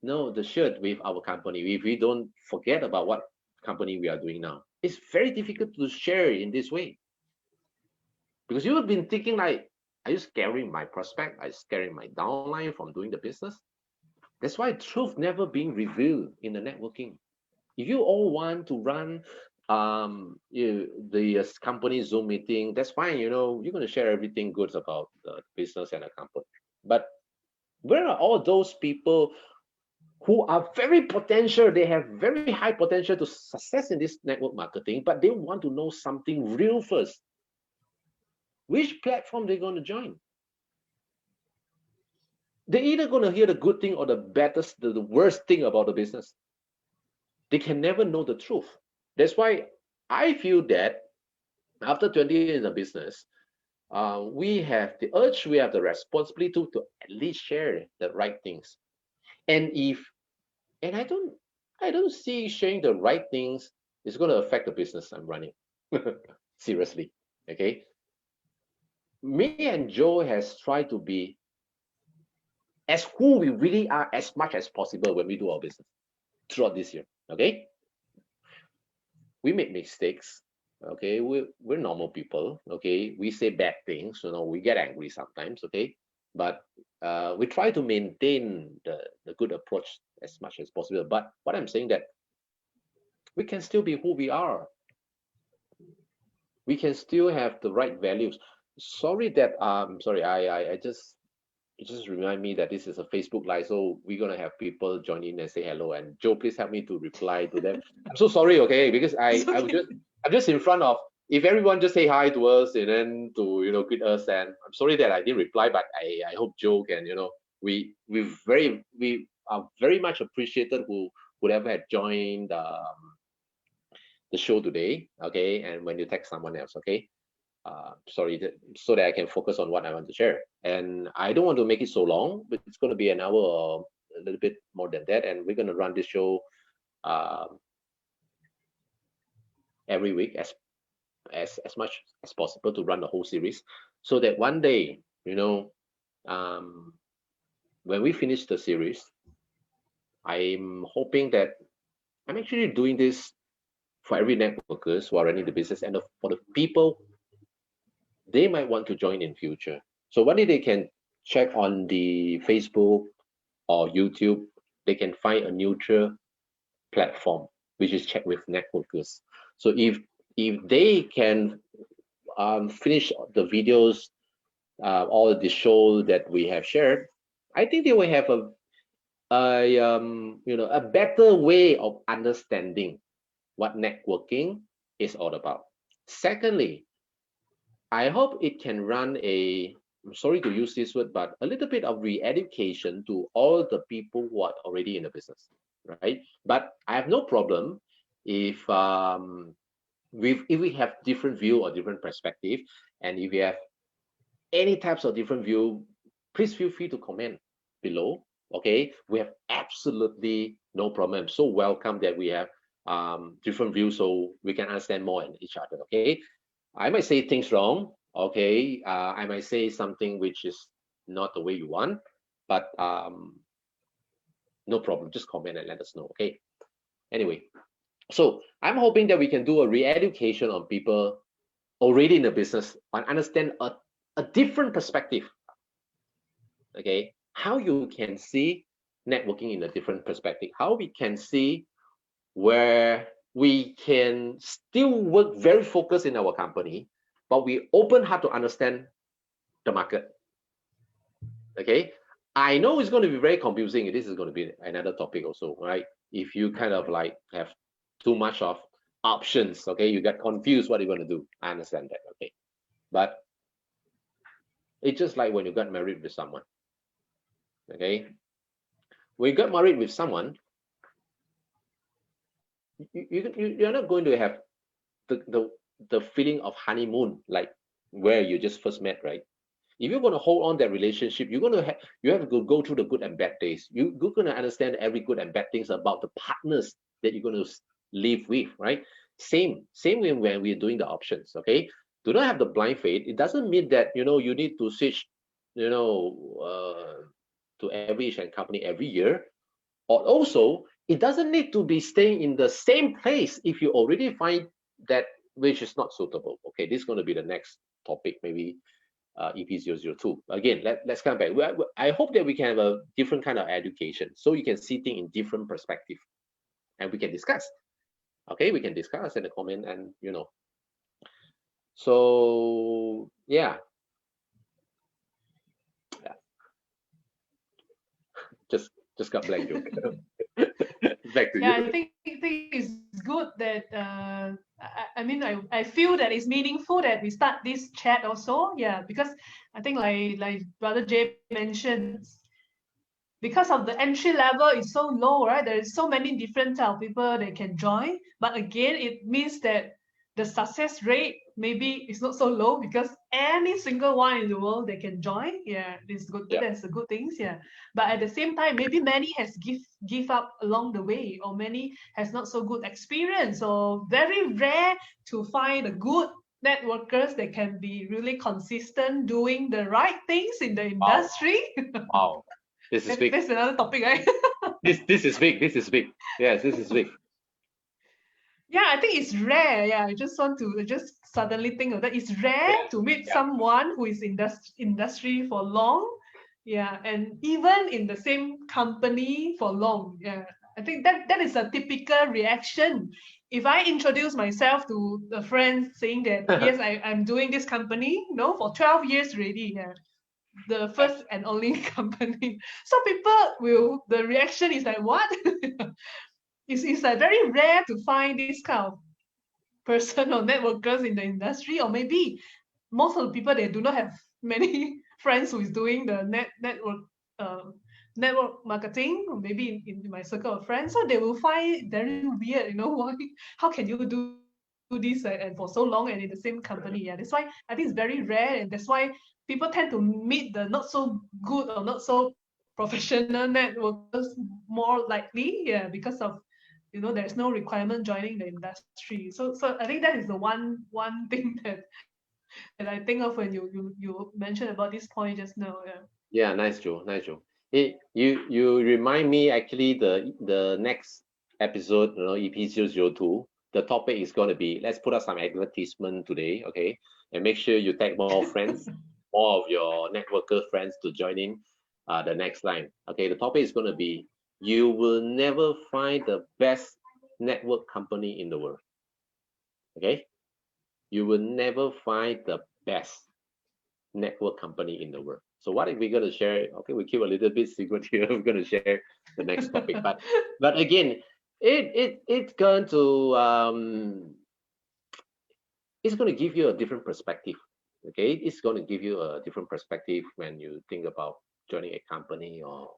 the shirt with our company, if we don't forget about what company we are doing now, it's very difficult to share in this way, because you have been thinking like, Are you scaring my prospect? Are you scaring my downline from doing the business? That's why truth never being revealed in the networking. If you all want to run the company Zoom meeting, that's fine. You're going to share everything good about the business and the company. But where are all those people who are very potential? They have very high potential to success in this network marketing, but they want to know something real first. Which platform they're going to join? They're either going to hear the good thing or the worst thing about the business. They can never know the truth. That's why I feel that after 20 years in the business, we have the urge, we have the responsibility to at least share the right things. And I don't see sharing the right things is going to affect the business I'm running. Seriously. Okay. Me and Joe has tried to be as who we really are as much as possible when we do our business throughout this year. Okay. We make mistakes. Okay. We're normal people. Okay. We say bad things. We get angry sometimes. Okay. But we try to maintain the good approach as much as possible. But what I'm saying that we can still be who we are. We can still have the right values. Sorry, I just it just remind me that this is a Facebook live, so we're gonna have people join in and say hello. And Joe, please help me to reply to them. I'm so sorry, okay, because I'm just in front of, if everyone just say hi to us and then to greet us, and I'm sorry that I didn't reply, but I hope Joe can we are very much appreciated whoever had joined the show today, okay, and when you text someone else, okay. Sorry, so that I can focus on what I want to share. And I don't want to make it so long, but it's going to be an hour or a little bit more than that. And we're going to run this show every week as much as possible to run the whole series, so that one day, when we finish the series, I'm hoping that I'm actually doing this for every networkers who are running the business, and for the people they might want to join in future. So one day they can check on the Facebook or YouTube, they can find a neutral platform, which is Check with Networkers. So if they can finish the videos, all the show that we have shared, I think they will have a better way of understanding what networking is all about. Secondly, I hope it can run I'm sorry to use this word, but a little bit of re-education to all the people who are already in the business, right? But I have no problem if we have different view or different perspective, and if you have any types of different view, please feel free to comment below. Okay, we have absolutely no problem. I'm so welcome that we have different views, so we can understand more in each other. Okay, I might say things wrong. Okay, I might say something which is not the way you want, but no problem. Just comment and let us know. Okay. Anyway, so I'm hoping that we can do a re-education on people already in the business and understand a different perspective. Okay, how you can see networking in a different perspective, how we can see where we can still work very focused in our company, but we open heart to understand the market. Okay, I know it's going to be very confusing. This is going to be another topic also, right? If you kind of like have too much of options, okay, you get confused what you're going to do. I understand that, okay, but it's just like when you got married with someone. Okay, when you got married with someone, you're not going to have the feeling of honeymoon like where you just first met, right? If you're going to hold on that relationship, you have to go through the good and bad days. You're going to understand every good and bad things about the partners that you're going to live with, right? Same way when we're doing the options. Okay, do not have the blind faith. It doesn't mean that you need to switch to every Asian company every year, or also it doesn't need to be staying in the same place if you already find that which is not suitable. Okay, this is going to be the next topic maybe EP002. Again, let's come back. I hope that we can have a different kind of education, so you can see things in different perspective, and we can discuss. Okay, we can discuss in the comment, and So yeah, just got blank joke. Back to Yeah, you. I think it's good that I mean I feel that it's meaningful that we start this chat also. Yeah, because I think like Brother Jay mentioned, because of the entry level is so low, right? There is so many different type of people that can join. But again, it means that the success rate maybe is not so low because any single one in the world they can join. Yeah, it's good. Yeah. That's the good things. Yeah. But at the same time, maybe many has give up along the way, or many has not so good experience. So very rare to find a good networkers that can be really consistent doing the right things in the Wow. industry. Wow. This is big. That's another topic, right? This is big. This is big. Yes, this is big. Yeah, I think it's rare. Yeah, I just want to just suddenly think of that. It's rare Yeah. to meet Yeah. someone who is in industry for long. Yeah, and even in the same company for long. Yeah, I think that is a typical reaction. If I introduce myself to a friend saying that yes, I'm doing this company, for 12 years already. Yeah, the first and only company. So the reaction is like, what? It's like very rare to find this kind of person or networkers in the industry, or maybe most of the people they do not have many friends who is doing the uh, network marketing, or maybe in my circle of friends, so they will find it very weird. Why? How can you do this and for so long and in the same company? Yeah, that's why I think it's very rare, and that's why people tend to meet the not so good or not so professional networkers more likely. Yeah, because of there's no requirement joining the industry. So I think that is the one thing that I think of when you mentioned about this point just now. Yeah. Yeah, nice, Joe. Nice, Joe. Hey, you remind me actually the next episode, EP002. The topic is going to be, let's put up some advertisement today, okay? And make sure you tag more friends, more of your networker friends to join in the next line. Okay, the topic is going to be, you will never find the best network company in the world. Okay? You will never find the best network company in the world. So what if we're going to share? Okay, we keep a little bit secret here. We're going to share the next topic, but again, it's going to it's going to give you a different perspective. Okay, it's going to give you a different perspective when you think about joining a company, or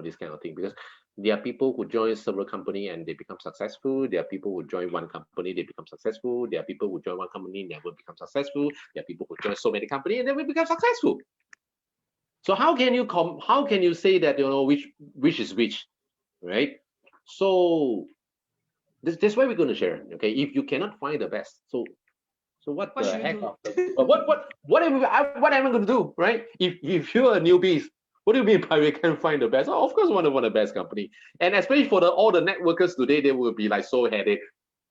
this kind of thing, because there are people who join several company and they become successful. There are people who join one company, they become successful. There are people who join one company, never become successful. There are people who join so many companies and never become successful. So how can you say that which is which, right? So that's why we're going to share. Okay, if you cannot find the best, so what What the should heck you of do? what am I going to do, right? If you're a newbie, what do you mean by we can't find the best? Oh, of course, we want to find the best company, and especially for all the networkers today, they will be like so headache.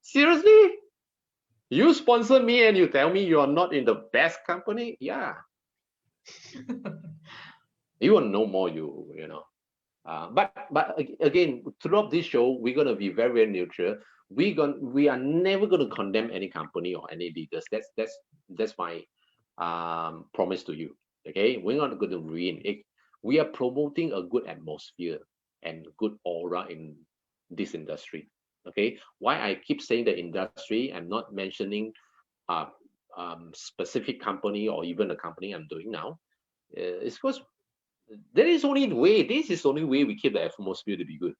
Seriously, you sponsor me and you tell me you are not in the best company? Yeah, you want to know more, you know. But again, throughout this show, we're gonna be very, very neutral. We are never gonna condemn any company or any leaders. That's my promise to you. Okay, we're not going to ruin it. We are promoting a good atmosphere and good aura in this industry. Okay, why I keep saying the industry, I'm not mentioning uh, specific company or even the company I'm doing now. It's because this is the only way we keep the atmosphere to be good,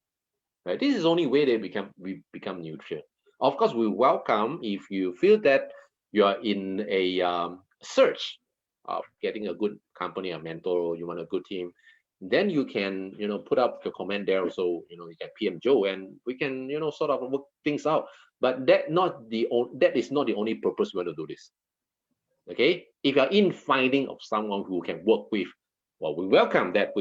right? This is the only way that we become neutral. Of course, we welcome if you feel that you are in a search of getting a good company, a mentor, you want a good team, then you can put up your comment there. Also, you can PM Joe and we can sort of work things out. But that is not the only purpose we want to do this. Okay, if you're in finding of someone who can work with, well, we welcome that.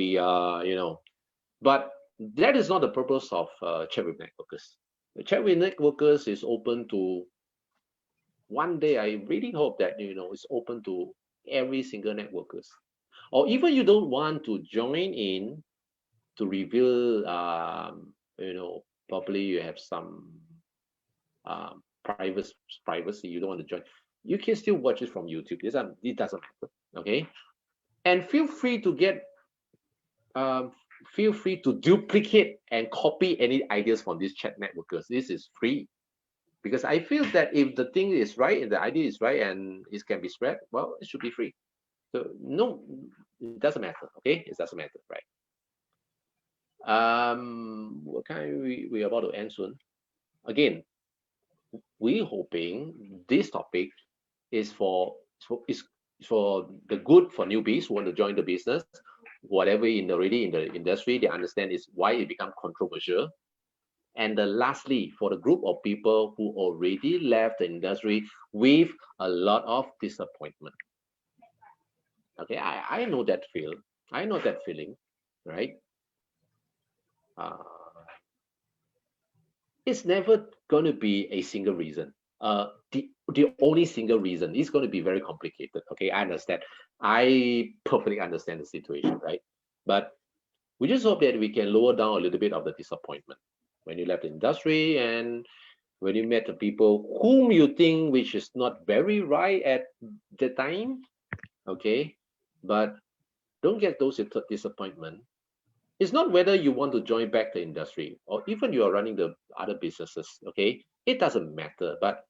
But that is not the purpose of chat with networkers. The chat with networkers is open to, one day I really hope that it's open to every single networkers. Or even you don't want to join in to reveal, probably you have some privacy, you don't want to join. You can still watch it from YouTube. It doesn't matter. Okay. And um, feel free to duplicate and copy any ideas from these chat networkers. This is free because I feel that if the thing is right and the idea is right and it can be spread, well, it should be free. So no, it doesn't matter. Okay, it doesn't matter, right? What kind we about to end soon? Again, we hoping this topic is is for the good for newbies who want to join the business, whatever already in the industry, they understand is why it become controversial. And lastly, for the group of people who already left the industry with a lot of disappointment. Okay, I know that feel. I know that feeling, right? Uh, it's never going to be a single reason. The only single reason is going to be very complicated. Okay, I understand. I perfectly understand the situation, right? But we just hope that we can lower down a little bit of the disappointment when you left the industry and when you met the people whom you think which is not very right at the time. Okay, but don't get those disappointment. It's not whether you want to join back the industry or even you are running the other businesses. Okay, it doesn't matter. But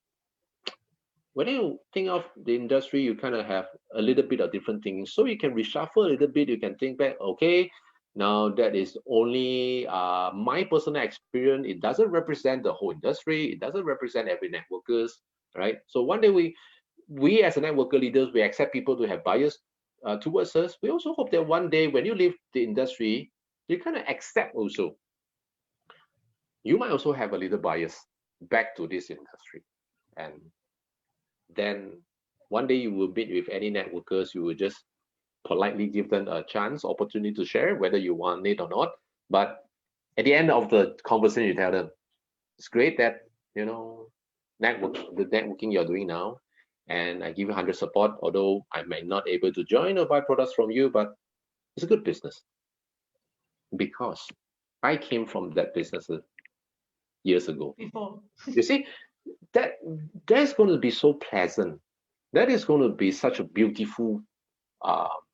when you think of the industry, you kind of have a little bit of different things. So you can reshuffle a little bit. You can think back, okay, now that is only my personal experience. It doesn't represent the whole industry. It doesn't represent every networkers, right? So one day we as a networker leaders, we accept people to have bias towards us. We also hope that one day when you leave the industry, you kind of accept also. You might also have a little bias back to this industry. And then one day you will meet with any networkers, you will just politely give them a chance, opportunity to share, whether you want it or not. But at the end of the conversation, you tell them, it's great that, the networking you're doing now, and I give you 100 support, although I might not able to join or buy products from you, but it's a good business because I came from that business years ago. Before. You see, that's going to be so pleasant. That is going to be such a beautiful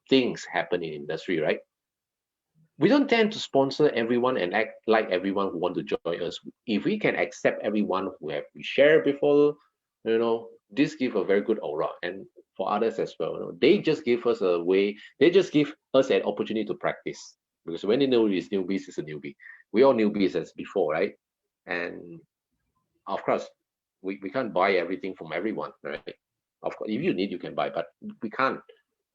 things happen in industry, right? We don't tend to sponsor everyone and act like everyone who want to join us. If we can accept everyone who have we shared before, this give a very good aura, and for others as well. They just give us a way. They just give us an opportunity to practice because when they know it's newbies, it's a newbie. We all newbies as before, right? And of course, we can't buy everything from everyone, right? Of course, if you need, you can buy, but we can't.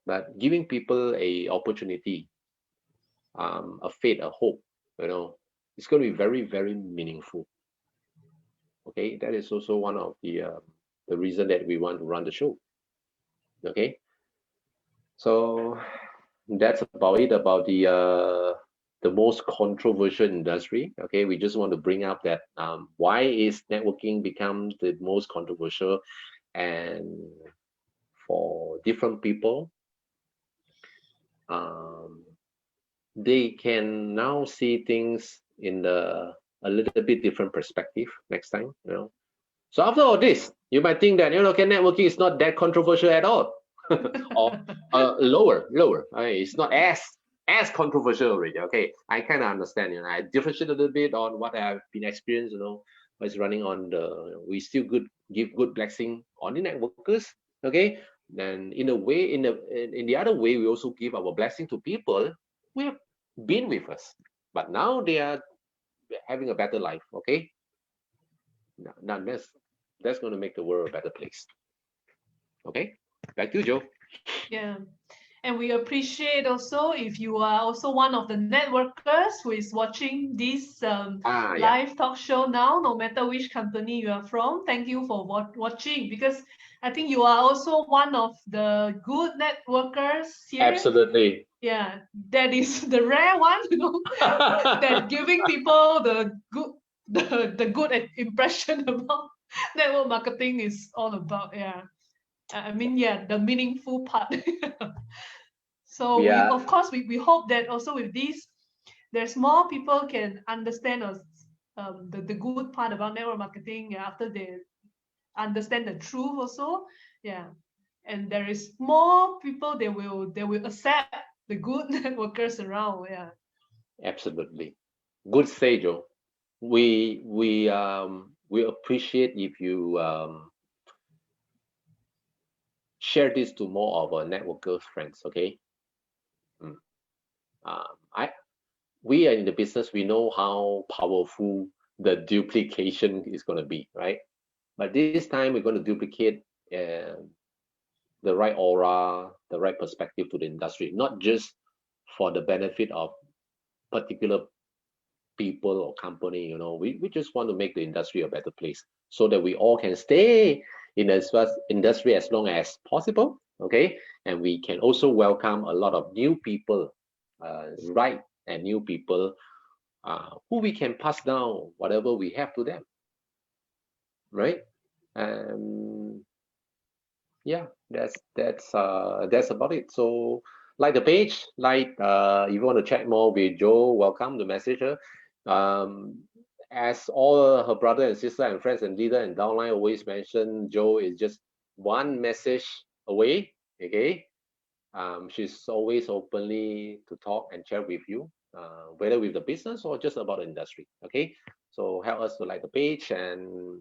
But giving people a opportunity, a faith, a hope, it's going to be very, very meaningful. Okay, that is also one of the reason that we want to run the show. Okay, so that's about it about the most controversial industry. Okay, we just want to bring up that why is networking become the most controversial, and for different people, they can now see things in a little bit different perspective next time. So after all this, you might think that okay, networking is not that controversial at all, or lower. It's not as controversial already. Okay, I kind of understand. I differentiate a little bit on what I've been experienced. What's running on we still give good blessing on the networkers. Okay, then in a way, in the other way, we also give our blessing to people who have been with us, but now they are having a better life. Okay, now that's going to make the world a better place. Okay, back to you, Joe. Yeah. And we appreciate also if you are also one of the networkers who is watching this Yeah. live talk show now, no matter which company you are from. Thank you for watching, because I think you are also one of the good networkers here. Absolutely. Yeah, that is the rare one, that giving people the good impression about network marketing is all about. Yeah. I mean, yeah, the meaningful part. So We we, are of course, we hope that also with this, there's more people can understand us, the good part about network marketing, yeah, after they understand the truth also, yeah. And there is more people they will accept the good networkers around, yeah. absolutely good say, Joe. We appreciate if you share this to more of our networkers friends. Okay. Mm. I We are in the business. We know how powerful the duplication is going to be, right? But this time we're going to duplicate uh, the right aura, the right perspective to the industry, not just for the benefit of particular people or company. We just want to make the industry a better place so that we all can stay in the industry as long as possible. Okay. And we can also welcome a lot of new people, right? And new people who we can pass down whatever we have to them, right? And yeah, that's about it. So like the page, like if you want to chat more with Joe, welcome to message her. Um, as all her brother and sister and friends and leader and downline always mention, Joe is just one message away. Okay, she's always openly to talk and share with you, whether with the business or just about the industry. Okay, so help us to like the page and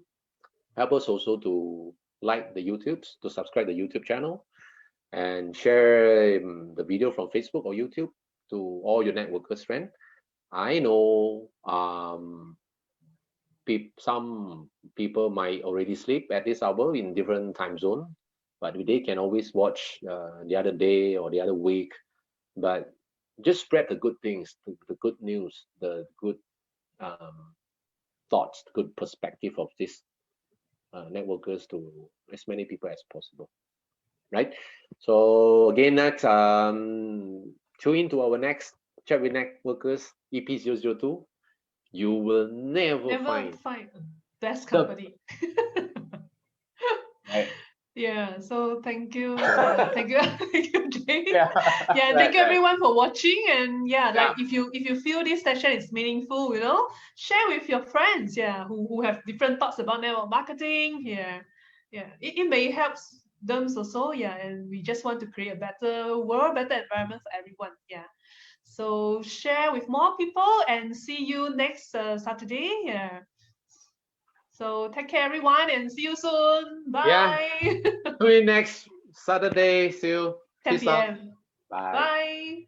help us also to like the YouTubes, to subscribe the YouTube channel and share the video from Facebook or YouTube to all your networkers friends. I know some people might already sleep at this hour in different time zone, but they can always watch the other day or the other week. But just spread the good things, the good news, the good um, thoughts, the good perspective of this networkers to as many people as possible, right? So again, that tune into our next chat with networkers EP002. You will never Never find find a best the company. right. Yeah, so thank you. Yeah, thank you, thank you, Jay. Yeah, Yeah, thank right, you right. everyone for watching. And yeah, Yeah, like if you feel this session is meaningful, share with your friends, yeah, who have different thoughts about network marketing. Yeah, yeah, it may help them also. Yeah, and we just want to create a better world, better environment for everyone. Yeah. So share with more people and see you next Saturday. Yeah. So take care, everyone, and see you soon. yeah. Bye. Tune in next Saturday. See you. 10 Peace out. p.m. Bye. Bye.